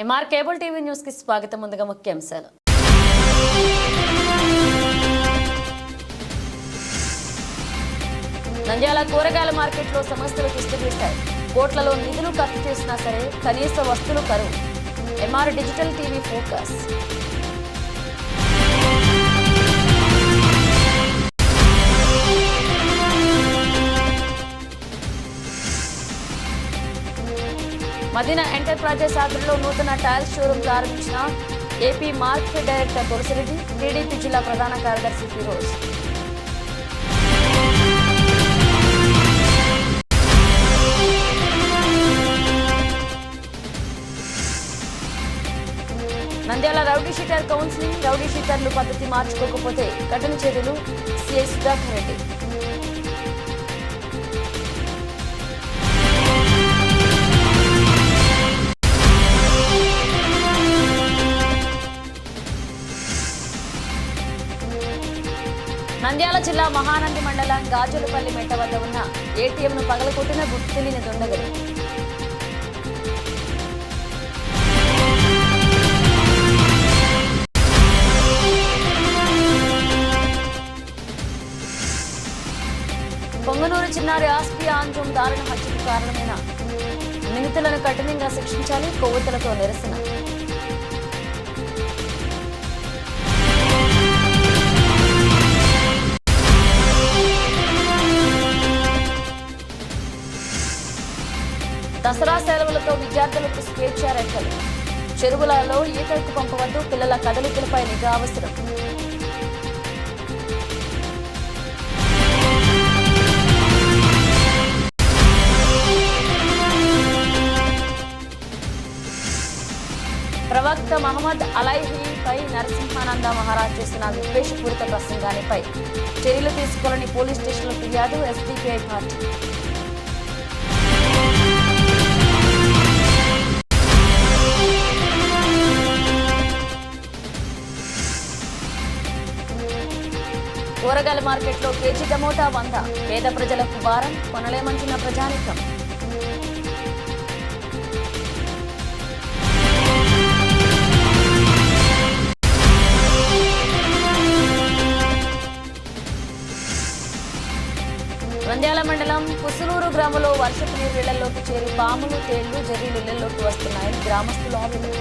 MR cable TV news కి స్వాగతం. ముందుగా ముఖ్యాంశాలు. నంద్యాల కూరగాయల మార్కెట్లో సమస్యలు తిష్టవేశాయి. కోట్లలో నిధులు ఖర్చు చేసినా సరే కనీస వస్తువులు కరువు. MR digital TV focus. Madina enterprises ఆధ్వర్యంలో నూతన టైల్స్ షోరూం ప్రారంభించిన AP market director Tulasireddy, TDP జిల్లా ప్రధాన కార్యదర్శి Firoz. Nandyal rowdy sheeter counselling. Rowdy షీటర్లు పద్ధతి మార్చుకోకపోతే కఠిన చర్యలు. సిఐ సుధాకర్ రెడ్డి. నంద్యాల జిల్లా మహానంది మండలం గాజులపల్లి మెట్ట వద్ద ఉన్న ఏటీఎంను పగలకొట్టిన గుర్తు తెలియని దుండగులు. పొంగనూరు చిన్నారి ఆస్పి ఆంధ్రం దారుణ హత్యకు కారణమైన నిందితులను కఠినంగా శిక్షించాలి. కొవ్వొత్తులతో నిరసన. దసరా సెలవులతో విద్యార్థులకు స్వేచ్ఛ రెక్కలు. చెరువులలో ఈతకు పంపవద్దు. పిల్లల కదలికలపై నిఘా అవసరం. ప్రవక్త మహమ్మద్ అలైహిపై నరసింహానంద మహారాజ్ చేసిన విద్వేషపూరిత ప్రసంగానిపై చర్యలు తీసుకోవాలని పోలీస్ స్టేషన్లో ఫిర్యాదు. SDPI party. కూరగాయల మార్కెట్లో కేజీ టమోటా 100. పేద ప్రజలకు భారం కొనలేమంటున్న ప్రజానీకం. నంద్యాల మండలం పుసులూరు గ్రామంలో వర్షపు నీరు ఇళ్లలోకి చేరి పాములు, తేళ్లు, జర్రీలు ఇళ్లలోకి వస్తున్నాయని గ్రామస్తులు ఆవేదన.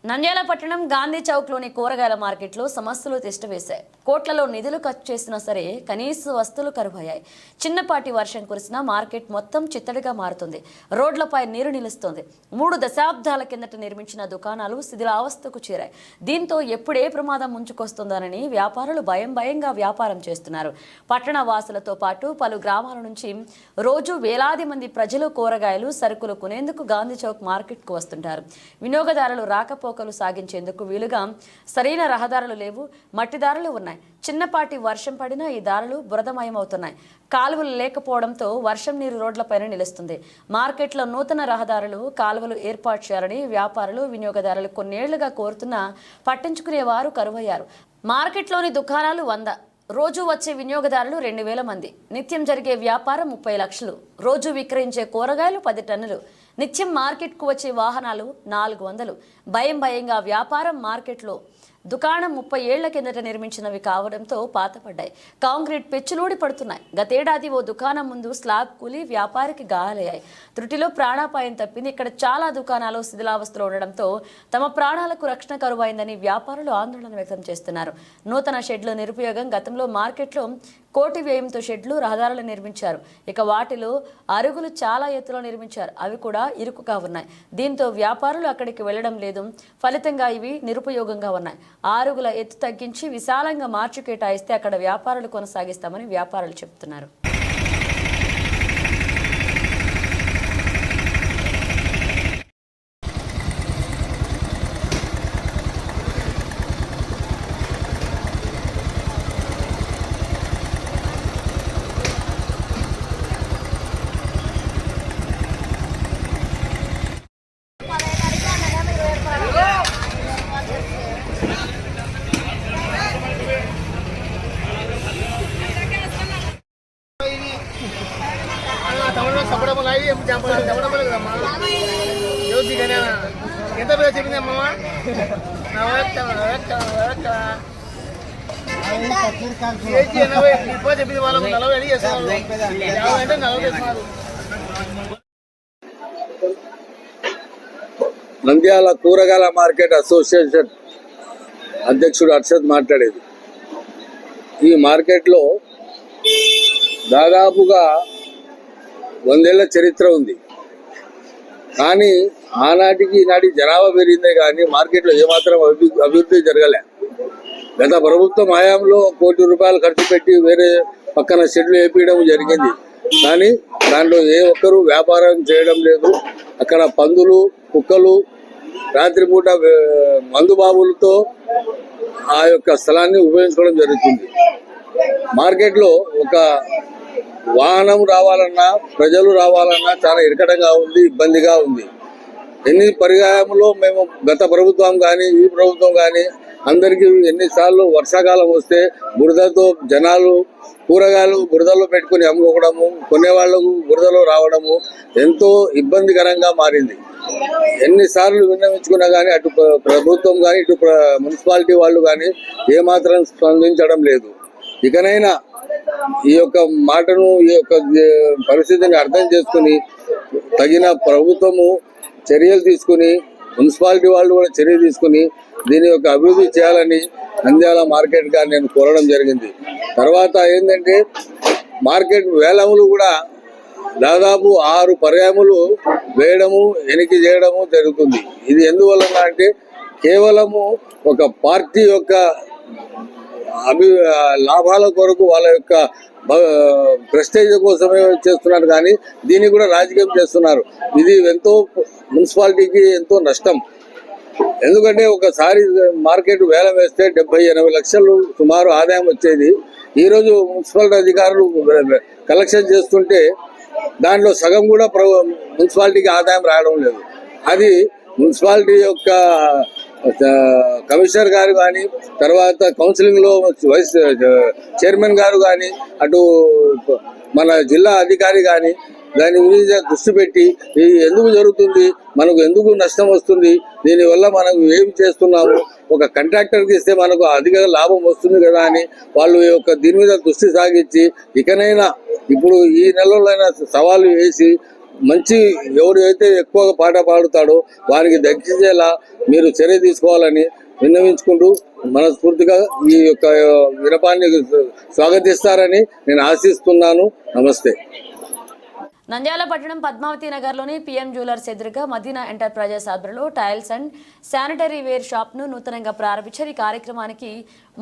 నంద్యాల పట్టణం గాంధీ చౌక్లోని కూరగాయల మార్కెట్లో సమస్యలు తిష్టవేశాయి. కోట్లలో నిధులు ఖర్చు చేసినా సరే కనీస వస్తువులు కరువయ్యాయి. చిన్నపాటి వర్షం కురిసినా మార్కెట్ మొత్తం చిత్తడిగా మారుతుంది. రోడ్లపై నీరు నిలుస్తోంది. 3 దశాబ్దాల కిందట నిర్మించిన దుకాణాలు శిథిలావస్థకు చేరాయి. దీంతో ఎప్పుడే ప్రమాదం ముంచుకొస్తుందోనని వ్యాపారులు భయంగా వ్యాపారం చేస్తున్నారు. పట్టణ వాసులతో పాటు పలు గ్రామాల నుంచి రోజు వేలాది మంది ప్రజలు కూరగాయలు, సరుకులు కొనేందుకు గాంధీ చౌక్ మార్కెట్కు వస్తుంటారు. వినియోగదారులు రాకపోకలు సాగించేందుకు వీలుగా సరైన రహదారులు లేవు. మట్టి దారులు ఉన్నాయి. చిన్నపాటి వర్షం పడినా ఈ దారులు బురదమయమవుతున్నాయి. కాలువలు లేకపోవడంతో వర్షం నీరు రోడ్లపైన నిలుస్తుంది. మార్కెట్లో నూతన రహదారులు, కాలువలు ఏర్పాటు చేయాలని వ్యాపారులు, వినియోగదారులు కొన్నేళ్లుగా కోరుతున్నా పట్టించుకునేవారు కరువయ్యారు. మార్కెట్లోని దుకాణాలు 100. రోజు వచ్చే వినియోగదారులు 2000 మంది. నిత్యం జరిగే వ్యాపారం 30 లక్షలు. రోజు విక్రయించే కూరగాయలు 10 టన్నులు. నిత్యం మార్కెట్కు వచ్చే వాహనాలు 400. భయంగా వ్యాపారం. మార్కెట్లో దుకాణం 30 ఏళ్ల కిందట నిర్మించినవి కావడంతో పాతపడ్డాయి. కాంక్రీట్ పెచ్చులూడి పడుతున్నాయి. గతేడాది ఓ దుకాణం ముందు స్లాబ్ కూలి వ్యాపారికి గాయాలయ్యాయి. త్రుటిలో ప్రాణాపాయం తప్పింది. ఇక్కడ చాలా దుకాణాలు శిథిలావస్థలో ఉండడంతో తమ ప్రాణాలకు రక్షణ కరువైందని వ్యాపారులు ఆందోళన వ్యక్తం చేస్తున్నారు. నూతన షెడ్లు నిరుపయోగం. గతంలో మార్కెట్లో కోటి వ్యయంతో షెడ్లు, రహదారులు నిర్మించారు. ఇక వాటిలో అరుగులు చాలా ఎత్తులో నిర్మించారు. అవి కూడా ఇరుకుగా ఉన్నాయి. దీంతో వ్యాపారులు అక్కడికి వెళ్లడం లేదు. ఫలితంగా ఇవి నిరుపయోగంగా ఉన్నాయి. అరుగుల ఎత్తు తగ్గించి విశాలంగా మార్చి కేటాయిస్తే అక్కడ వ్యాపారాలు కొనసాగిస్తామని వ్యాపారులు చెబుతున్నారు. ఎంత పేరు చెప్పింది అమ్మమ్మ చెప్పింది వాళ్ళకు 40 అడిగి చేస్తున్నారు 50 అంటే 40 చేస్తున్నారు. నంద్యాల కూరగాయల మార్కెట్ అసోసియేషన్ అధ్యక్షుడు అర్షద్ మాట్లాడేది. ఈ మార్కెట్లో దాదాపుగా 100 ఏళ్ల చరిత్ర ఉంది. కానీ ఆనాటికి ఈనాటి జనాభా పెరిగిందే కానీ మార్కెట్లో ఏమాత్రం అభివృద్ధి జరగలే. గత ప్రభుత్వం హయాంలో ₹1 కోటి ఖర్చు పెట్టి వేరే పక్కన షెడ్లు వేపించడం జరిగింది. కానీ దాంట్లో ఏ ఒక్కరూ వ్యాపారం చేయడం లేదు. అక్కడ పందులు, కుక్కలు, రాత్రిపూట మందుబాబులతో ఆ యొక్క స్థలాన్ని ఉపయోగించుకోవడం జరుగుతుంది. మార్కెట్లో ఒక వాహనం రావాలన్నా, ప్రజలు రావాలన్నా చాలా ఇరకటంగా ఉంది, ఇబ్బందిగా ఉంది. ఎన్ని పర్యాయంలో మేము గత ప్రభుత్వం కానీ ఈ ప్రభుత్వం కానీ అందరికీ ఎన్నిసార్లు వర్షాకాలం వస్తే బురదతో జనాలు కూరగాయలు బురదలో పెట్టుకుని అమ్ముకోవడము, కొనేవాళ్లకు బురదలో రావడము ఎంతో ఇబ్బందికరంగా మారింది. ఎన్నిసార్లు విన్నవించుకున్నా కానీ అటు ప్రభుత్వం కానీ ఇటు మున్సిపాలిటీ వాళ్ళు కానీ ఏమాత్రం స్పందించడం లేదు. ఇకనైనా ఈ యొక్క మాటను, ఈ యొక్క పరిస్థితిని అర్థం చేసుకుని తగిన ప్రభుత్వము చర్యలు తీసుకుని, మున్సిపాలిటీ వాళ్ళు కూడా చర్య తీసుకుని దీని యొక్క అభివృద్ధి చేయాలని నంద్యాల మార్కెట్ గా నేను కోరడం జరిగింది. తర్వాత ఏంటంటే మార్కెట్ వేలములు కూడా దాదాపు 6 పర్యాములు వేయడము, ఎనికి చేయడము జరుగుతుంది. ఇది ఎందువలన అంటే కేవలము ఒక పార్టీ యొక్క లాభాల కొరకు వాళ్ళ యొక్క ప్రెస్టేజ్ కోసమే చేస్తున్నారు. కానీ దీన్ని కూడా రాజకీయం చేస్తున్నారు. ఇది ఎంతో మున్సిపాలిటీకి ఎంతో నష్టం. ఎందుకంటే ఒకసారి మార్కెట్ వేలం వేస్తే 70-80 లక్షలు సుమారు ఆదాయం వచ్చేది. ఈరోజు మున్సిపాలిటీ అధికారులు కలెక్షన్ చేస్తుంటే దాంట్లో సగం కూడా మున్సిపాలిటీకి ఆదాయం రావడం లేదు. అది మున్సిపాలిటీ యొక్క కమిషనర్ గారు కానీ, తర్వాత కౌన్సిలింగ్లో వైస్ చైర్మన్ గారు కానీ, అటు మన జిల్లా అధికారి కానీ దాని గురించి దృష్టి పెట్టి ఎందుకు జరుగుతుంది, మనకు ఎందుకు నష్టం వస్తుంది, దీనివల్ల మనం ఏం చేస్తున్నాము, ఒక కాంట్రాక్టర్కి ఇస్తే మనకు అధిక లాభం వస్తుంది కదా అని వాళ్ళు యొక్క దీని మీద దృష్టి సాగించి ఇకనైనా ఇప్పుడు ఈ నెలలోనైనా సవాలు వేసి మంచి ఎవరైతే ఎక్కువగా పాట పాడుతాడో వారికి దక్కించేలా మీరు చర్య తీసుకోవాలని విన్నవించుకుంటూ మనస్ఫూర్తిగా ఈ యొక్క వినపాన్ని స్వాగతిస్తారని నేను ఆశిస్తున్నాను. నమస్తే. నంద్యాల పట్టణం పద్మావతి నగర్లోని పిఎం జ్యువెలర్స్ ఎదురుగా మదీనా ఎంటర్ప్రైజెస్ ఆధ్వర్యంలో టైల్స్ అండ్ శానిటరీ వేర్ షాప్ను నూతనంగా ప్రారంభించారు. ఈ కార్యక్రమానికి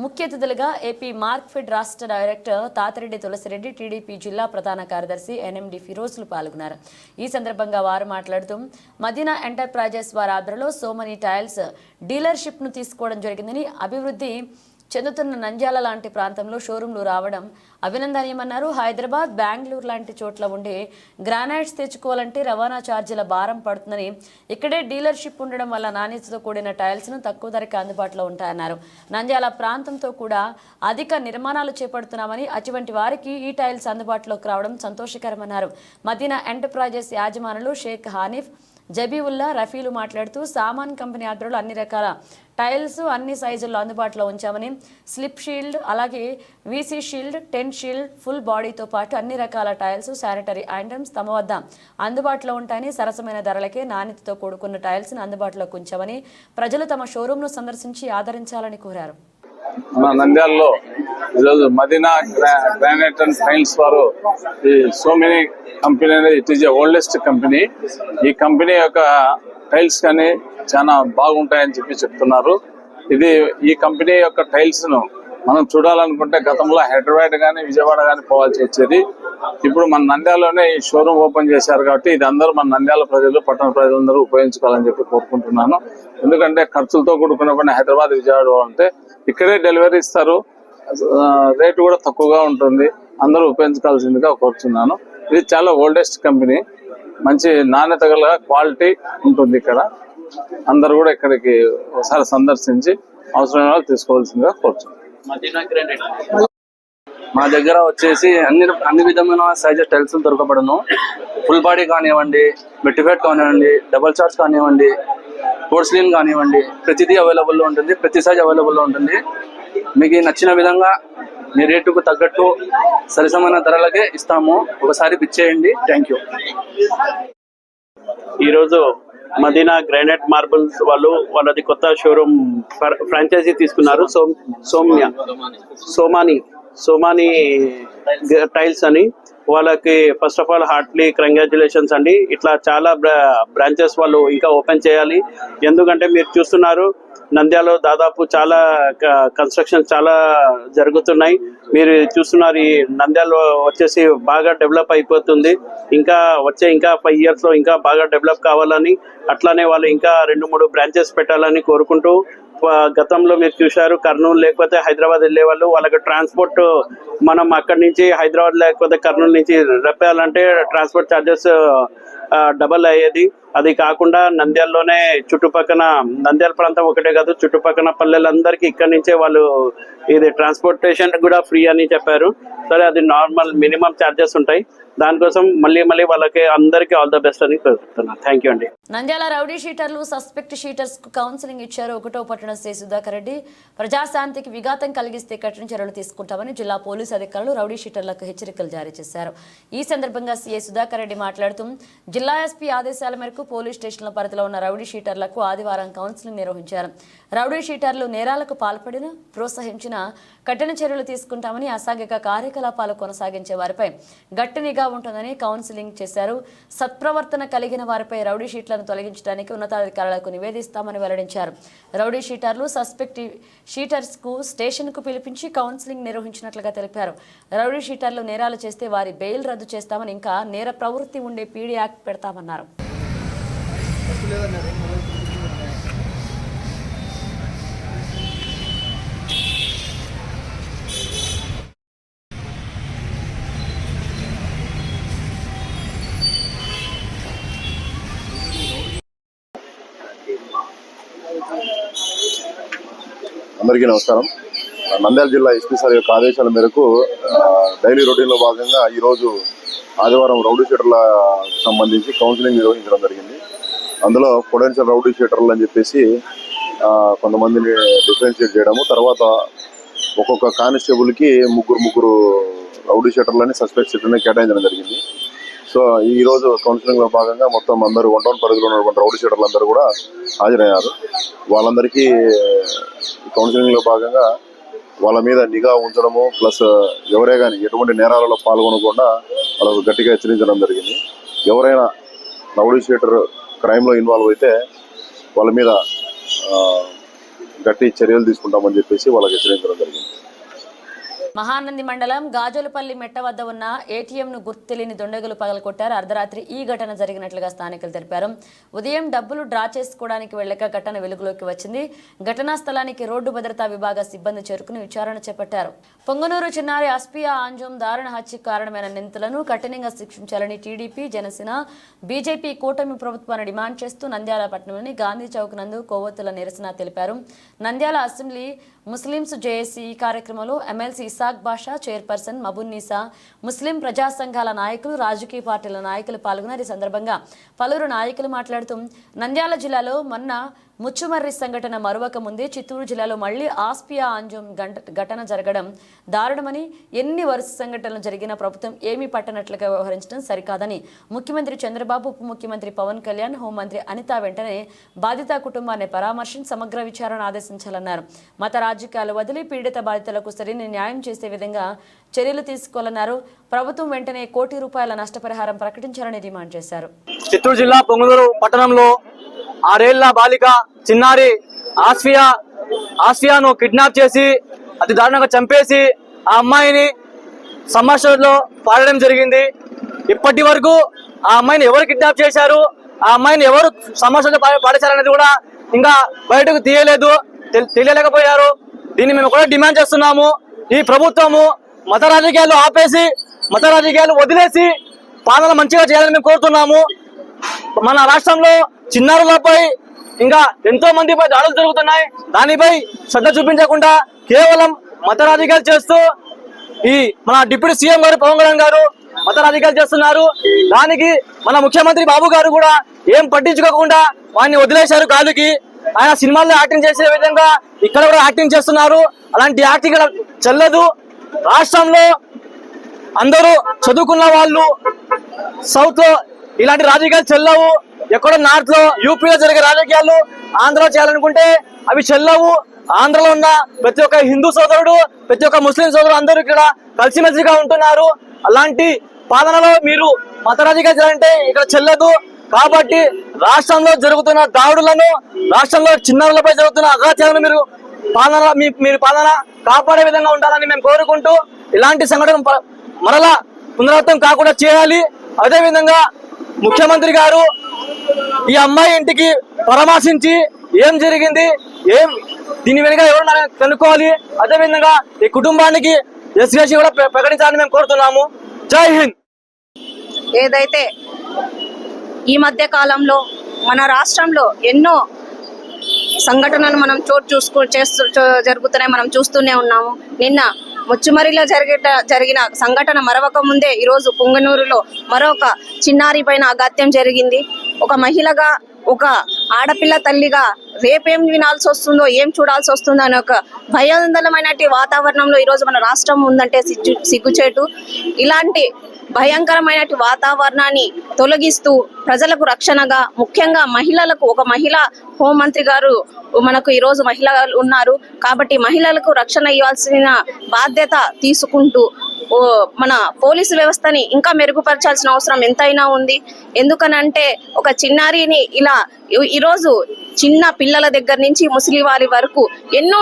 ముఖ్య అతిథులుగా ఏపీ మార్క్ఫెడ్ రాష్ట్ర డైరెక్టర్ తాతిరెడ్డి తులసిరెడ్డి, టీడీపీ జిల్లా ప్రధాన కార్యదర్శి ఎన్ఎండి ఫిరోజ్లు పాల్గొన్నారు. ఈ సందర్భంగా వారు మాట్లాడుతూ మదీనా ఎంటర్ప్రైజెస్ వారి ఆధ్వర్యంలో సోమని టైల్స్ డీలర్షిప్ను తీసుకోవడం జరిగిందని, అభివృద్ధి చెందుతున్న నంద్యాల లాంటి ప్రాంతంలో షోరూంలు రావడం అభినందనీయమన్నారు. హైదరాబాద్, బెంగళూరు లాంటి చోట్ల ఉండే గ్రానైట్స్ తెచ్చుకోవాలంటే రవాణా ఛార్జీల భారం పడుతుందని, ఇక్కడే డీలర్షిప్ ఉండడం వల్ల నాణ్యతతో కూడిన టైల్స్ను తక్కువ ధరకే అందుబాటులో ఉంటాయన్నారు. నంద్యాల ప్రాంతంతో కూడా అధిక నిర్మాణాలు చేపడుతున్నామని, అటువంటి వారికి ఈ టైల్స్ అందుబాటులోకి రావడం సంతోషకరమన్నారు. మదీనా ఎంటర్ప్రైజెస్ యాజమానులు షేక్ హానిఫ్, జబీవుల్లా, రఫీలు మాట్లాడుతూ సామాన్ కంపెనీ ఆధ్వర్యంలో అన్ని రకాల టైల్స్ అన్ని సైజుల్లో అందుబాటులో ఉంచామని, స్లిప్ షీల్డ్, అలాగే VC shield, tent shield, full బాడీతో పాటు అన్ని రకాల టైల్స్, శానిటరీ ఐటమ్స్ తమ వద్ద అందుబాటులో ఉంటాయని, సరసమైన ధరలకే నాణ్యతతో కూడుకున్న టైల్స్ను అందుబాటులోకి ఉంచామని ప్రజలు తమ షోరూంను సందర్శించి ఆదరించాలని కోరారు. మన నంద్యాలలో ఈరోజు మదీనా గ్రానైట్ అండ్ టైల్స్ వారు ఈ సోమిని కంపెనీ అనేది ఇట్ ఈజ్ ఓల్డెస్ట్ కంపెనీ. ఈ కంపెనీ యొక్క టైల్స్ కానీ చాలా బాగుంటాయని చెప్తున్నారు. ఈ కంపెనీ యొక్క టైల్స్ ను మనం చూడాలనుకుంటే గతంలో హైదరాబాద్ కానీ విజయవాడ కానీ పోవాల్సి వచ్చేది. ఇప్పుడు మన నంద్యాలలోనే ఈ షోరూమ్ ఓపెన్ చేశారు కాబట్టి ఇది అందరూ మన నంద్యాల ప్రజలు, పట్టణ ప్రజలందరూ ఉపయోగించుకోవాలని చెప్పి కోరుకుంటున్నాను. ఎందుకంటే ఖర్చులతో కూడుకున్న పని హైదరాబాద్, విజయవాడ అంటే ఇక్కడే డెలివరీ ఇస్తారు, రేటు కూడా తక్కువగా ఉంటుంది, అందరూ ఉపయోగించుకోవాల్సిందిగా కోరుతున్నాను. ఇది చాలా ఓల్డెస్ట్ కంపెనీ, మంచి నాణ్యత గల క్వాలిటీ ఉంటుంది ఇక్కడ. అందరూ కూడా ఇక్కడికి ఒకసారి సందర్శించి అవసరమైన వాళ్ళు తీసుకోవాల్సిందిగా కోరుతున్నాను. మా దగ్గర వచ్చేసి అన్ని విధమైన సైజెస్ టైల్స్ దొరకబడును. ఫుల్ బాడీ కానివ్వండి, మెట్టిఫెట్ కానివ్వండి, డబల్ చార్జ్ కానివ్వండి, పోర్సిలిన్ కానివ్వండి, ప్రతిదీ అవైలబుల్లో ఉంటుంది. ప్రతి సైజ్ అవైలబుల్లో ఉంటుంది. మీకు నచ్చిన విధంగా మీ రేటుకు తగ్గట్టు సరిసమైన ధరలకే ఇస్తాము. ఒకసారి పిచ్చేయండి. Thank you. ఈరోజు మదీనా గ్రానైట్ మార్బుల్స్ వాళ్ళు వాళ్ళది కొత్త షోరూమ్ ఫ్రాంచైజీ తీసుకున్నారు. సోమాని టైల్స్ అని. వాళ్ళకి first of all Hartley congratulations అండి. ఇట్లా చాలా బ్రాంచెస్ వాళ్ళు ఇంకా ఓపెన్ చేయాలి. ఎందుకంటే మీరు చూస్తున్నారు నంద్యాలలో దాదాపు చాలా కన్స్ట్రక్షన్ చాలా జరుగుతున్నాయి. మీరు చూస్తున్నారు ఈ నంద్యాలలో వచ్చేసి బాగా డెవలప్ అయిపోతుంది. ఇంకా 5 years లో ఇంకా బాగా డెవలప్ కావాలని, అట్లానే వాళ్ళు ఇంకా 2-3 బ్రాంచెస్ పెట్టాలని కోరుకుంటూ, గతంలో మీరు చూశారు కర్నూలు లేకపోతే హైదరాబాద్ వెళ్ళే వాళ్ళు, వాళ్ళకి ట్రాన్స్పోర్ట్ మనం అక్కడి నుంచి హైదరాబాద్ లేకపోతే కర్నూలు నుంచి రప్పాలంటే ట్రాన్స్పోర్ట్ ఛార్జెస్ డబల్ అయ్యేది. అది కాకుండా నంద్యాలలోనే చుట్టుపక్కల నంద్యాల ప్రాంతం ఒకటే కాదు, చుట్టుపక్కల పల్లెలందరికీ ఇక్కడి నుంచే వాళ్ళు ఇది ట్రాన్స్పోర్టేషన్ కూడా ఫ్రీ అని చెప్పారు. సరే, అది నార్మల్ మినిమం ఛార్జెస్ ఉంటాయి. దానికోసం మళ్ళీ వాళ్ళకి అందరికీ ఆల్ ద బెస్ట్ అని కోరుతున్నాను. థ్యాంక్ యూ అండి. నంద్యాల రౌడీ షీటర్లు సస్పెక్ట్ షీటర్స్ కు కౌన్సిలింగ్ ఇచ్చారు. 1వ పట్టణ శ్రీ సుధాకర్ రెడ్డి ప్రజాశాంతికి విఘాతం కలిగిస్తే కఠిన చర్యలు తీసుకుంటామని జిల్లా పోలీసు అధికారులు రౌడీ షీటర్లకు హెచ్చరికలు జారీ చేశారు. ఈ సందర్భంగా సీఐ సుధాకర్ రెడ్డి మాట్లాడుతూ జిల్లా ఎస్పీ ఆదేశాల మేరకు పోలీస్ స్టేషన్ల పరిధిలో ఉన్న రౌడీ షీటర్లకు ఆదివారం కౌన్సిలింగ్ నిర్వహించారు. రౌడీ షీటర్లు నేరాలకు పాల్పడిన, ప్రోత్సహించిన కఠిన చర్యలు తీసుకుంటామని, అసాంఘిక కార్యకలాపాలు కొనసాగించే వారిపై గట్టి నిఘా ఉంటుందని కౌన్సిలింగ్ చేశారు. సత్ప్రవర్తన కలిగిన వారిపై రౌడీ షీట్లను తొలగించడానికి ఉన్నతాధికారులకు నివేదిస్తామని వెల్లడించారు. రౌడీ షీటర్లు సస్పెక్ట్ షీటర్స్ కు స్టేషన్ కు పిలిపించి కౌన్సిలింగ్ నిర్వహించినట్లుగా తెలిపారు. రౌడీ షీటర్లు నేరాలు చేస్తే వారి బెయిల్ రద్దు చేస్తామని, ఇంకా నేర ప్రవృత్తి ఉండే పీడీ యాక్ట్ పెడతామన్నారు. అందరికీ నమస్కారం. నంద్యాల జిల్లా ఎస్పీ సార్ యొక్క ఆదేశాల మేరకు డైలీ రొటీన్లో భాగంగా ఈరోజు ఆదివారం రౌడీ షీటర్ల సంబంధించి కౌన్సిలింగ్ నిర్వహించడం జరిగింది. అందులో పొటెన్షియల్ రౌడీ షీటర్లు అని చెప్పేసి కొంతమందిని డిఫరెన్షియేట్ చేయడము, తర్వాత ఒక్కొక్క కానిస్టేబుల్కి ముగ్గురు రౌడీ షీటర్లని సస్పెక్ట్ షీటర్ని కేటాయించడం జరిగింది. సో ఈరోజు కౌన్సిలింగ్లో భాగంగా మొత్తం అందరూ 1 టౌన్ పరిధిలో ఉన్నటువంటి రౌడీ షీటర్లు అందరూ కూడా హాజరయ్యారు. వాళ్ళందరికీ కౌన్సిలింగ్లో భాగంగా వాళ్ళ మీద నిఘా ఉంచడము, ప్లస్ ఎవరే కానీ ఎటువంటి నేరాలలో పాల్గొనకుండా వాళ్ళకు గట్టిగా హెచ్చరించడం జరిగింది. ఎవరైనా రౌడీ షీటర్ క్రైమ్లో ఇన్వాల్వ్ అయితే వాళ్ళ మీద గట్టి చర్యలు తీసుకుంటామని చెప్పేసి వాళ్ళకి హెచ్చరించడం జరిగింది. మహానంది మండలం గాజులపల్లి మెట్ట వద్ద ఉన్న ఏటీఎంను గుర్తు తెలియని దుండగులు పగలకొట్టారు. అర్ధరాత్రి ఈ ఘటన జరిగినట్లుగా స్థానికులు తెలిపారు. ఉదయం డబ్బులు డ్రా చేసుకోవడానికి వెళ్లక ఘటన వెలుగులోకి వచ్చింది. ఘటనా స్థలానికి రోడ్డు భద్రతా విభాగ సిబ్బంది చేరుకుని విచారణ చేపట్టారు. పొంగనూరు చిన్నారి అస్పియా ఆంజం దారుణ హత్యకు కారణమైన నిందితులను కఠినంగా శిక్షించాలని టీడీపీ, జనసేన, బీజేపీ కూటమి ప్రభుత్వాన్ని డిమాండ్ చేస్తూ నంద్యాల పట్టణంలోని గాంధీ చౌక్ నందు కొవ్వొత్తుల నిరసన తెలిపారు. నంద్యాల అసెంబ్లీ ముస్లింస్ జేఏసీ ఈ కార్యక్రమంలో ఎమ్మెల్సీ ఇసాక్ బాషా, చైర్పర్సన్ మబున్నీసా, ముస్లిం ప్రజా సంఘాల నాయకులు, రాజకీయ పార్టీల నాయకులు పాల్గొన్నారు. ఈ సందర్భంగా పలువురు నాయకులు మాట్లాడుతూ నంద్యాల జిల్లాలో మొన్న ముచ్చుమర్రి సంఘటన మరువక ముందే చిత్తూరు జిల్లాలో మళ్లీ ఆస్పియా అంజం ఘటన జరగడం దారుణమని, ఎన్ని వరుస సంఘటనలు జరిగినా ప్రభుత్వం ఏమీ పట్టనట్లుగా వ్యవహరించడం సరికాదని, ముఖ్యమంత్రి చంద్రబాబు, ఉప ముఖ్యమంత్రి పవన్ కళ్యాణ్, హోంమంత్రి అనిత వెంటనే బాధిత కుటుంబాన్ని పరామర్శించి సమగ్ర విచారణ ఆదేశించాలన్నారు. మత రాజకీయాలు వదిలి పీడిత బాధితులకు సరైన న్యాయం చేసే విధంగా చర్యలు తీసుకోవాలన్నారు. ప్రభుత్వం వెంటనే ₹1 కోటి నష్టపరిహారం ప్రకటించాలని డిమాండ్ చేశారు. చిత్తూరు జిల్లా పొంగనూరు పట్టణంలో 6 ఏళ్ల బాలిక చిన్నారి ఆసియాను కిడ్నాప్ చేసి అతి దారుణంగా చంపేసి ఆ అమ్మాయిని సమాచారంలో పాడడం జరిగింది. ఇప్పటి వరకు ఆ అమ్మాయిని ఎవరు కిడ్నాప్ చేశారు, ఆ అమ్మాయిని ఎవరు సమాచారంలో పాడేశారనేది కూడా ఇంకా బయటకు తెలియలేకపోయారు. దీన్ని మేము కూడా డిమాండ్ చేస్తున్నాము. ఈ ప్రభుత్వము మత రాజకీయాలు ఆపేసి, మత రాజకీయాలు వదిలేసి పాలన మంచిగా చేయాలని మేము కోరుతున్నాము. మన రాష్ట్రంలో చిన్నారులపై ఇంకా ఎంతో మందిపై దాడులు జరుగుతున్నాయి. దానిపై శ్రద్ధ చూపించకుండా కేవలం మత రాజకీయాలు చేస్తూ ఈ మన డిప్యూటీ సీఎం గారు పవన్ కళ్యాణ్ గారు మత రాజకీయాలు చేస్తున్నారు. దానికి మన ముఖ్యమంత్రి బాబు గారు కూడా ఏం పట్టించుకోకుండా వాడిని వదిలేశారు గాలికి. ఆయన సినిమాల్లో యాక్టింగ్ చేసే విధంగా ఇక్కడ కూడా యాక్టింగ్ చేస్తున్నారు. అలాంటి యాక్టింగ్ చెల్లదు. రాష్ట్రంలో అందరూ చదువుకున్న వాళ్ళు సౌత్ లో ఇలాంటి రాజకీయాలు చెల్లవు. ఎక్కడో నార్త్ లో యూపీలో జరిగే రాజకీయాలు ఆంధ్రలో చేయాలనుకుంటే అవి చెల్లవు. ఆంధ్రలో ఉన్న ప్రతి ఒక్క హిందూ సోదరుడు, ప్రతి ఒక్క ముస్లిం సోదరుడు అందరూ ఇక్కడ కలిసిమెలిసిగా ఉంటున్నారు. అలాంటి పాలనలో మీరు మత రాజకీయాలు చేయాలంటే ఇక్కడ చెల్లదు. కాబట్టి రాష్ట్రంలో జరుగుతున్న దాడులను, రాష్ట్రంలో చిన్నారులపై జరుగుతున్న అగాత్యాలను మీరు పాలన కాపాడే విధంగా ఉండాలని మేము కోరుకుంటూ ఇలాంటి సంఘటన మరలా పునరావృతం కాకుండా చేయాలి. అదే విధంగా ముఖ్యమంత్రి గారు ఈ అమ్మాయి ఇంటికి పరామర్శించి ఏం జరిగింది, దీని వెనుక ఎవరు కనుక్కోవాలి. అదే విధంగా ఈ కుటుంబానికి ఎస్సీ కూడా ప్రకటించాలని మేము కోరుతున్నాము. జై హింద్. ఏదైతే ఈ మధ్య కాలంలో మన రాష్ట్రంలో ఎన్నో సంఘటనలు మనం జరుగుతున్నాయి, మనం చూస్తూనే ఉన్నాము. నిన్న ముచ్చుమరిలో జరిగిన సంఘటన మరవక ముందే ఈరోజు పుంగనూరులో మరొక చిన్నారి పైన అఘాత్యం జరిగింది. ఒక మహిళగా, ఒక ఆడపిల్ల తల్లిగా రేపేం వినాల్సి వస్తుందో, ఏం చూడాల్సి వస్తుందో అనే ఒక భయాందోళనమైనటువంటి వాతావరణంలో ఈరోజు మన రాష్ట్రం ఉందంటే సిగ్గుచేటు. ఇలాంటి భయంకరమైనటువంటి వాతావరణాన్ని తొలగిస్తూ ప్రజలకు రక్షణగా, ముఖ్యంగా మహిళలకు, ఒక మహిళా హోంమంత్రి గారు మనకు ఈరోజు మహిళలు ఉన్నారు కాబట్టి మహిళలకు రక్షణ ఇవ్వాల్సిన బాధ్యత తీసుకుంటూ మన పోలీసు వ్యవస్థని ఇంకా మెరుగుపరచాల్సిన అవసరం ఎంతైనా ఉంది. ఎందుకనంటే ఒక చిన్నారిని ఇలా ఈరోజు చిన్న పిల్లల దగ్గర నుంచి ముసలి వారి వరకు ఎన్నో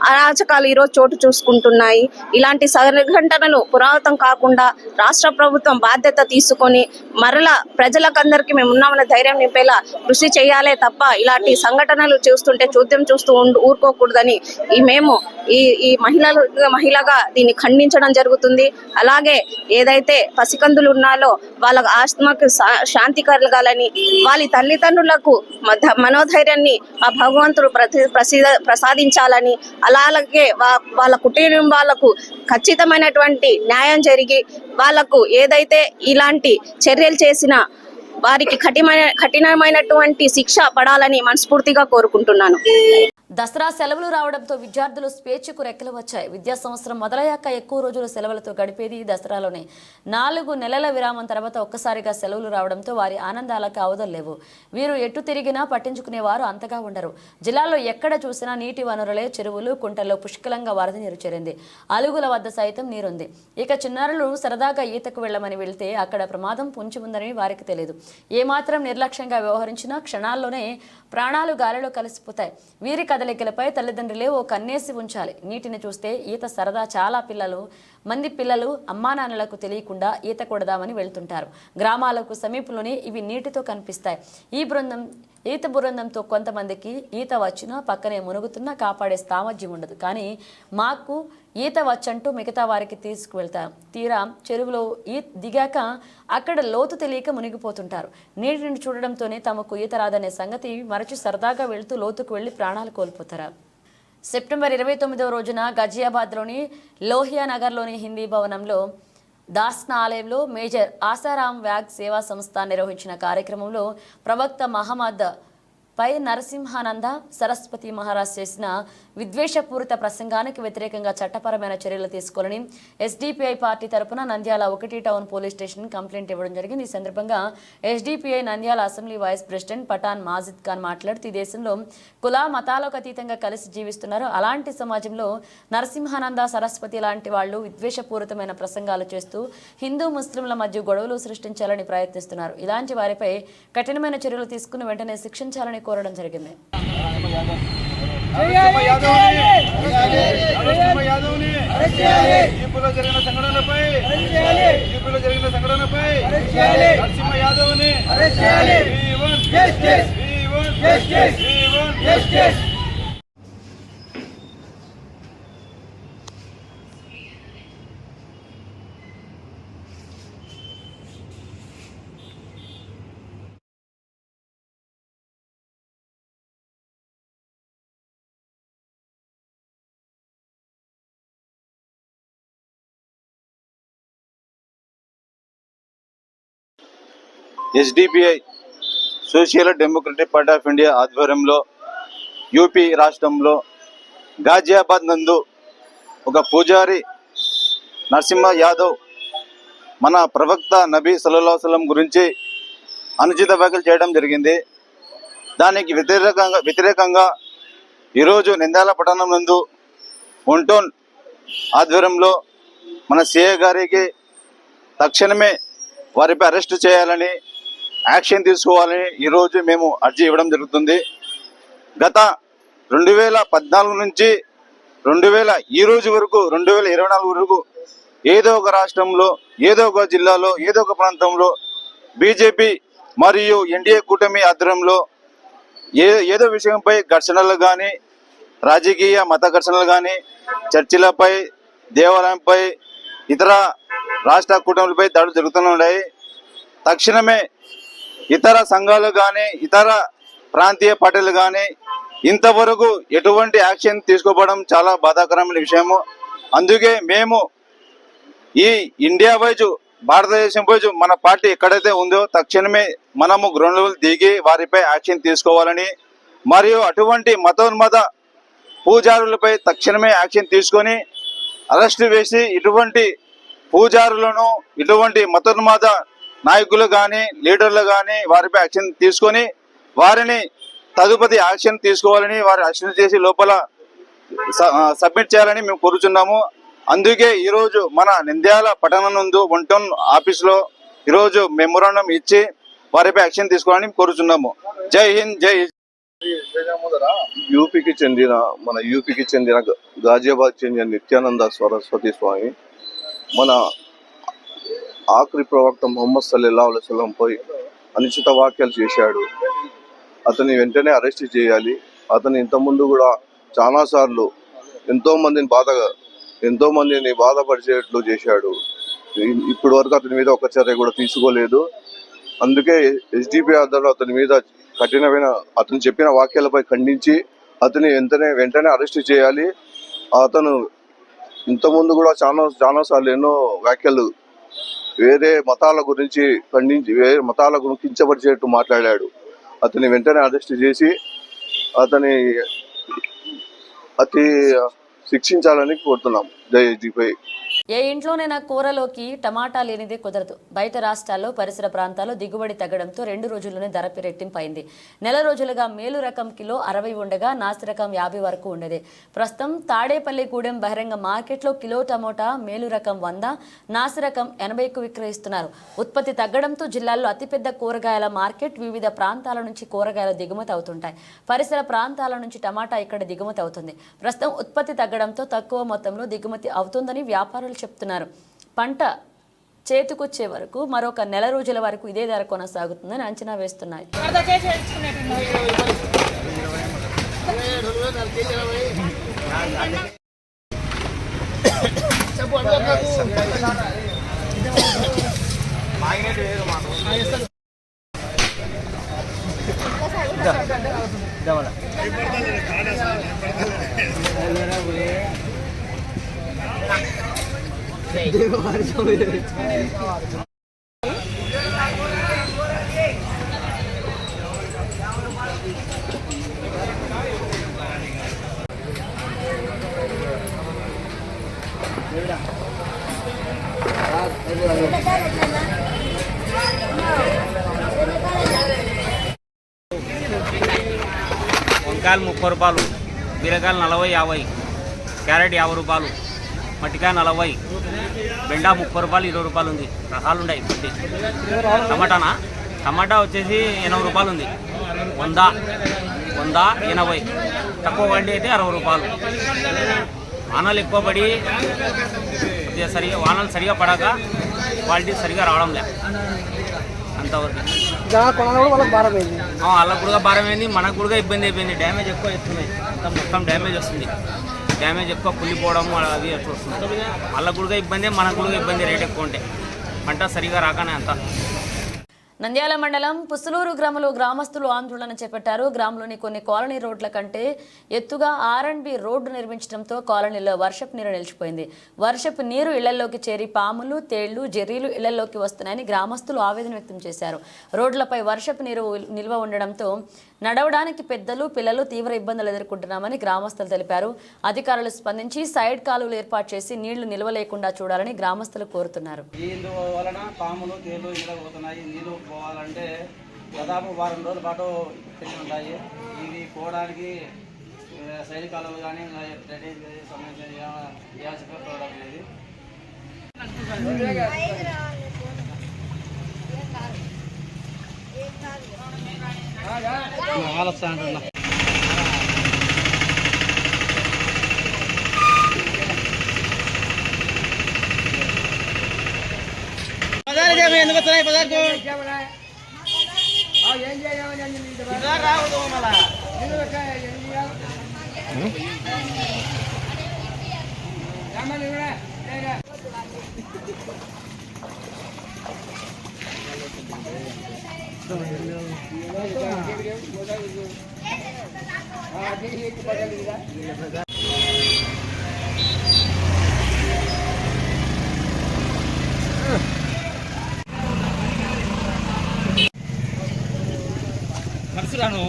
అరాచకాలు ఈరోజు చోటు చూసుకుంటున్నాయి. ఇలాంటి సంఘటనలు పునరావృతం కాకుండా రాష్ట్ర ప్రభుత్వం బాధ్యత తీసుకొని మరలా ప్రజలకందరికీ మేము ఉన్నామన్న ధైర్యం నింపేలా కృషి చేయాలే తప్ప ఇలాంటి సంఘటనలు చూస్తుంటే చూస్తూ ఊరుకోకూడదని మేము ఈ మహిళగా దీన్ని ఖండించడం జరుగుతుంది. అలాగే ఏదైతే పసికందులు ఉన్నాలో వాళ్ళ ఆత్మకు శాంతి కలగాలని, వాళ్ళ తల్లిదండ్రులకు మనోధైర్యాన్ని ఆ భగవంతుడు ప్రసాదించాలని, అలాగే వాళ్ళ కుటుంబాలకు ఖచ్చితమైనటువంటి న్యాయం జరిగి వాళ్లకు ఏదైతే ఇలాంటి చర్యలు చేసినా వారికి కఠినమైనటువంటి శిక్ష పడాలని మనస్ఫూర్తిగా కోరుకుంటున్నాను. దసరా సెలవులు రావడంతో విద్యార్థులు స్వేచ్ఛకు రెక్కలు వచ్చాయి. విద్యా సంవత్సరం మొదలయ్యాక ఎక్కువ రోజులు సెలవులతో గడిపేది దసరాలోనే. 4 నెలల విరామం తర్వాత ఒక్కసారిగా సెలవులు రావడంతో వారి ఆనందాలకు అవధుల్లేవు. వీరు ఎటు తిరిగినా పట్టించుకునేవారు అంతగా ఉండరు. జిల్లాలో ఎక్కడ చూసినా నీటి వనరులే, చెరువులు, కుంటల్లో పుష్కలంగా వరద నీరు చేరింది. అలుగుల వద్ద సైతం నీరుంది. ఇక చిన్నారులు సరదాగా ఈతకు వెళ్లమని వెళ్తే అక్కడ ప్రమాదం పొంచి ఉందని వారికి తెలియదు. ఏమాత్రం నిర్లక్ష్యంగా వ్యవహరించినా క్షణాల్లోనే ప్రాణాలు గాలిలో కలిసిపోతాయి. వీరి కదలికలపై తల్లిదండ్రులే ఓ కన్నేసి ఉంచాలి. నీటిని చూస్తే ఈత సరదా చాలా మంది పిల్లలు అమ్మానాన్నలకు తెలియకుండా ఈత కొడదామని వెళ్తుంటారు. గ్రామాలకు సమీపంలోనే ఇవి నీటితో కనిపిస్తాయి. ఈత బృందంతో కొంతమందికి ఈత వచ్చినా పక్కనే మునుగుతున్నా కాపాడే సామర్థ్యం ఉండదు. కానీ మాకు ఈత వచ్చంటూ మిగతా వారికి తీసుకువెళ్తారు. తీరా చెరువులో దిగాక అక్కడ లోతు తెలియక మునిగిపోతుంటారు. నీటిని చూడడంతోనే తమకు ఈత రాదనే సంగతి మరచి సరదాగా వెళ్తూ లోతుకు వెళ్లి ప్రాణాలు కోల్పోతారు. సెప్టెంబర్ 29వ రోజున గజియాబాద్లోని లోహియా నగర్లోని హిందీ భవనంలో దాస్నా ఆలయంలో మేజర్ ఆసారాం వ్యాగ్ సేవా సంస్థ నిర్వహించిన కార్యక్రమంలో ప్రవక్త మహమ్మద్ పై నరసింహానంద సరస్వతి మహారాజ్ చేసిన విద్వేషపూరిత ప్రసంగానికి వ్యతిరేకంగా చట్టపరమైన చర్యలు తీసుకోవాలని ఎస్డిపిఐ పార్టీ తరపున Nandyal 1 town police station complaint ఇవ్వడం జరిగింది. ఈ సందర్భంగా SDPI Nandyal assembly vice president Pathan Majid Khan మాట్లాడుతూ ఈ దేశంలో కుల మతాలకు అతీతంగా కలిసి జీవిస్తున్నారు. అలాంటి సమాజంలో నరసింహానంద సరస్వతి లాంటి వాళ్ళు విద్వేషపూరితమైన ప్రసంగాలు చేస్తూ హిందూ ముస్లింల మధ్య గొడవలు సృష్టించాలని ప్రయత్నిస్తున్నారు. ఇలాంటి వారిపై కఠినమైన చర్యలు తీసుకుని వెంటనే శిక్షించాలని కోరడం జరిగింది. SDPI social democratic party of India ఆధ్వర్యంలో యూపీ రాష్ట్రంలో గాజియాబాద్ నందు ఒక పూజారి నరసింహ యాదవ్ మన ప్రవక్త నబీ సల్లల్లాహు అలైహి వసల్లం గురించి అనుచిత వ్యాఖ్యలు చేయడం జరిగింది. దానికి వ్యతిరేకంగా ఈరోజు నంద్యాల పట్టణం నందు ఒంటోన్ ఆధ్వర్యంలో మన సిఐ గారికి తక్షణమే వారిపై అరెస్టు చేయాలని, యాక్షన్ తీసుకోవాలని ఈరోజు మేము అర్జీ ఇవ్వడం జరుగుతుంది. గత 2014 నుంచి ఈ రోజు వరకు 2024 వరకు ఏదో ఒక రాష్ట్రంలో, ఏదో ఒక జిల్లాలో, ఏదో ఒక ప్రాంతంలో బీజేపీ మరియు ఎన్డీఏ కూటమి ఆధ్వర్యంలో ఏదో విషయంపై ఘర్షణలు కానీ, రాజకీయ మత ఘర్షణలు కానీ, చర్చిలపై, దేవాలయంపై, ఇతర రాష్ట్ర కూటమిలపై దాడులు జరుగుతూనే ఉన్నాయి. తక్షణమే ఇతర సంఘాలు కానీ, ఇతర ప్రాంతీయ పార్టీలు కానీ ఇంతవరకు ఎటువంటి యాక్షన్ తీసుకోవడం చాలా బాధాకరమైన విషయము. అందుకే మేము ఈ ఇండియా వైజ్, భారతదేశం వైజ్ మన పార్టీ ఎక్కడైతే ఉందో తక్షణమే మనము గ్రౌండ్ లెవెల్ దిగి వారిపై యాక్షన్ తీసుకోవాలని, మరియు అటువంటి మతోన్మత పూజారులపై తక్షణమే యాక్షన్ తీసుకొని అరెస్టు వేసి ఇటువంటి పూజారులను, ఇటువంటి మతోన్మత నాయకులు కానీ, లీడర్లు కానీ వారిపై యాక్షన్ తీసుకొని వారిని తదుపరి యాక్షన్ తీసుకోవాలని, వారి అరెస్ట్ చేసి లోపల సబ్మిట్ చేయాలని మేము కోరుచున్నాము. అందుకే ఈరోజు మన నంద్యాల పట్టణం నందు ఒంటోన్ ఆఫీసులో ఈరోజు మెమోరాండం ఇచ్చి వారిపై యాక్షన్ తీసుకోవాలని కోరుచున్నాము. జై హింద్, జై యూపీకి చెందిన గాజియాబాద్ చెందిన నిత్యానంద సరస్వతి స్వామి మన ఆఖరి ప్రవక్త ముహమ్మద్ సల్లల్లాహు అలైహి వసల్లంపై అనుచిత వ్యాఖ్యలు చేశాడు. అతన్ని వెంటనే అరెస్ట్ చేయాలి. అతను ఇంతకుముందు కూడా చాలాసార్లు ఎంతో మందిని బాధపరిచేట్లు చేశాడు. ఇప్పటి వరకు అతని మీద ఒక చర్య కూడా తీసుకోలేదు. అందుకే ఎస్డిపి ఆధ్వర్యంలో అతని మీద కఠినమైన, అతను చెప్పిన వాక్యాలపై ఖండించి అతని వెంటనే అరెస్ట్ చేయాలి. అతను ఇంతకుముందు కూడా చాలాసార్లు ఎన్నో వ్యాఖ్యలు వేరే మతాల గురించి ఖండించి, వేరే మతాల గురించి కించపరిచేట్టు మాట్లాడాడు. అతని వెంటనే అరెస్ట్ చేసి అతని శిక్షించాలని కోరుతున్నాం. జై ఎస్డిపి. ఏ ఇంట్లోనైనా కూరలోకి టమాటా లేనిదే కుదరదు. బయట రాష్ట్రాల్లో, పరిసర ప్రాంతాల్లో దిగుబడి తగ్గడంతో 2 రోజుల్లోనే ధర రెట్టింపైంది. నెల రోజులుగా మేలు రకం కిలో 60 ఉండగా నాసి రకం 50 వరకు ఉండేది. ప్రస్తుతం తాడేపల్లిగూడెం బహిరంగ మార్కెట్లో కిలో టమోటా మేలు రకం 100, నాసి రకం 80కు విక్రయిస్తున్నారు. ఉత్పత్తి తగ్గడంతో జిల్లాల్లో అతిపెద్ద కూరగాయల మార్కెట్. వివిధ ప్రాంతాల నుంచి కూరగాయలు దిగుమతి అవుతుంటాయి. పరిసర ప్రాంతాల నుంచి టమాటా ఇక్కడ దిగుమతి అవుతుంది. ప్రస్తుతం ఉత్పత్తి తగ్గడంతో తక్కువ మొత్తంలో దిగుమతి అవుతుందని వ్యాపారులు చెప్తున్నారు. పంట చేతికొచ్చే వరకు మరొక నెల రోజుల వరకు ఇదే ధర కొనసాగుతుందని అంచనా వేస్తున్నాయి. వంకాయలు 30 రూపాయలు, బీరకాయలు 40, 50, క్యారెట్ 50 రూపాయలు, మట్టికాయ 40, బెండా 30 రూపాయలు, 20 రూపాయలు ఉంది. రకాలు ఉన్నాయి. టమాటా వచ్చేసి 80 రూపాయలు ఉంది. 100, 80. తక్కువ వండి అయితే 60 రూపాయలు. వానలు ఎక్కువ పడి వానలు సరిగా పడక క్వాలిటీ సరిగా రావడం లే అంతవరకు. వాళ్ళకు కూడా భారం అయింది, మనకు కూడా ఇబ్బంది అయిపోయింది. డ్యామేజ్ ఎక్కువ వస్తున్నాయి. మొత్తం డ్యామేజ్ వస్తుంది. డ్యామేజ్ ఎక్కువ కుళ్ళిపోవడం అవి అట్లా వస్తుంది. వాళ్ళకు కూడా ఇబ్బంది, మనకు కూడా ఇబ్బంది. రేట్ ఎక్కువ ఉంటే పంట సరిగా రాకనే అంత. నంద్యాల మండలం పుసులూరు గ్రామంలో గ్రామస్తులు ఆందోళన చేపట్టారు. గ్రామంలోని కొన్ని కాలనీ రోడ్ల కంటే ఎత్తుగా R&B రోడ్డు నిర్మించడంతో కాలనీలో వర్షపు నీరు నిలిచిపోయింది. వర్షపు నీరు ఇళ్లలోకి చేరి పాములు, తేళ్లు, జెర్రీలు ఇళ్లలోకి వస్తున్నాయని గ్రామస్తులు ఆవేదన వ్యక్తం చేశారు. రోడ్లపై వర్షపు నీరు నిల్వ ఉండడంతో నడవడానికి పెద్దలు, పిల్లలు తీవ్ర ఇబ్బందులు ఎదుర్కొంటున్నామని గ్రామస్తులు తెలిపారు. అధికారులు స్పందించి సైడ్ కాలువలు ఏర్పాటు చేసి నీళ్లు నిల్వ లేకుండా చూడాలని గ్రామస్తులు కోరుతున్నారు. వలన పాములు, తేళ్లు ఇలా పోతున్నాయి. నీళ్లు పోవాలంటే దాదాపు వారం రోజుల పాటు పెట్టి ఉంటాయి. ఇవి పోవడానికి సైడ్ కాలువలు కానీ డ్రైనేజ్ సంబంధించిన పోవడం లేదు. ఎందుకు వస్తున్నాయి పదార్థం రావద్దు మళ్ళా మనుషురాను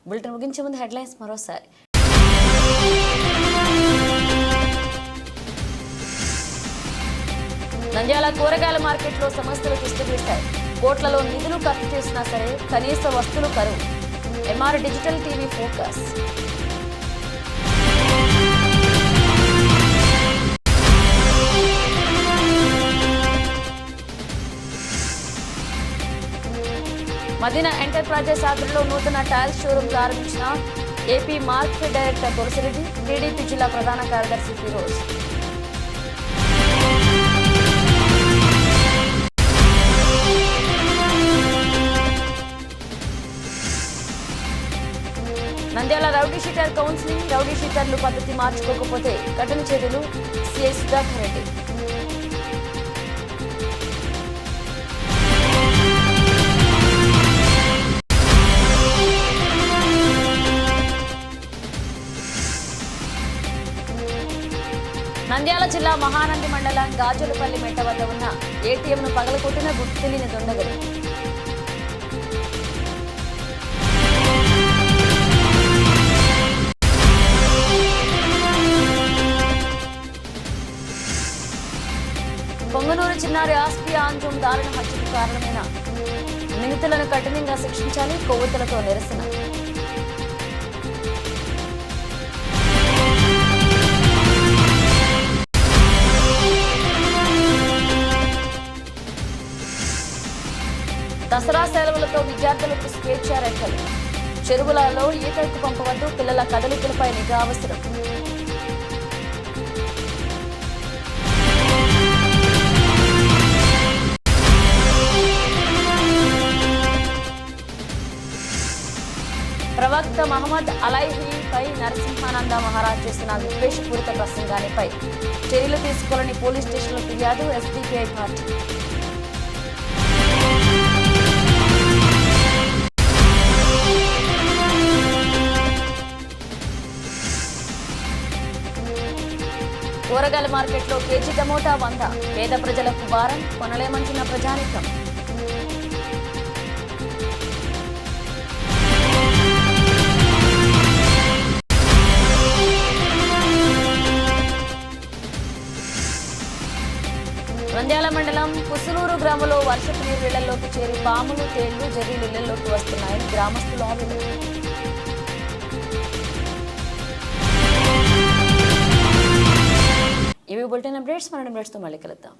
బులెటిన్ ముగించే ముందు హెడ్లైన్స్ మరోసారి. నంద్యాల కూరగాయల మార్కెట్లో సమస్యలు తిష్టవేశాయి. కోట్లలో నిధులు ఖర్చు చేసినా సరే కనీస వస్తువులు కరువు. MR digital TV focus. Madina enterprises ఆధ్వర్యంలో నూతన టైల్స్ షోరూం ప్రారంభించిన AP market director Tulasireddy, TDP జిల్లా ప్రధాన కార్యదర్శి Firoz. Nandyal rowdy sheeter counselling. Rowdy షీటర్లు పద్ధతి మార్చుకోకపోతే కఠిన చర్యలు. సిఐ సుధాకర్ రెడ్డి. నంద్యాల జిల్లా మహానంది మండలం గాజులపల్లి మెట్ట వద్ద ఉన్న ఏటీఎంను పగలకొట్టిన గుర్తు తెలియని దొండగలు. పొంగనూరు చిన్నారి ఆస్పి ఆంజం దారుణ హత్యకు కారణమైన నిందితులను కఠినంగా శిక్షించాలి. కొవ్వొత్తులతో నిరసన. దసరా సెలవులతో విద్యార్థులకు స్వేచ్ఛ రేఖలు. చెరువులలో ఈతకు పంపవద్దు. పిల్లల కదలికలపై నిఘా అవసరం. ప్రవక్త మహమ్మద్ అలైహిపై నరసింహానంద మహారాజ్ చేసిన విద్వేషపూరిత ప్రసంగానిపై చర్యలు తీసుకోవాలని పోలీస్ స్టేషన్లో ఫిర్యాదు. SDPI party. కూరగాయల మార్కెట్లో కేజీ టమోటా 100. పేద ప్రజలకు భారం, కొనలేమంటున్న ప్రజానీకం. నంద్యాల మండలం పుసులూరు గ్రామంలో వర్షపు నీరు ఇళ్లలోకి చేరి పాములు, తేళ్లు, జెర్రీలు ఇళ్లలోకి వస్తున్నాయని గ్రామస్తులు ఆవేదన. ఇవి బులెటిన్ అప్డేట్స్. మన అప్డేట్స్తో మళ్ళీ కలుద్దాం.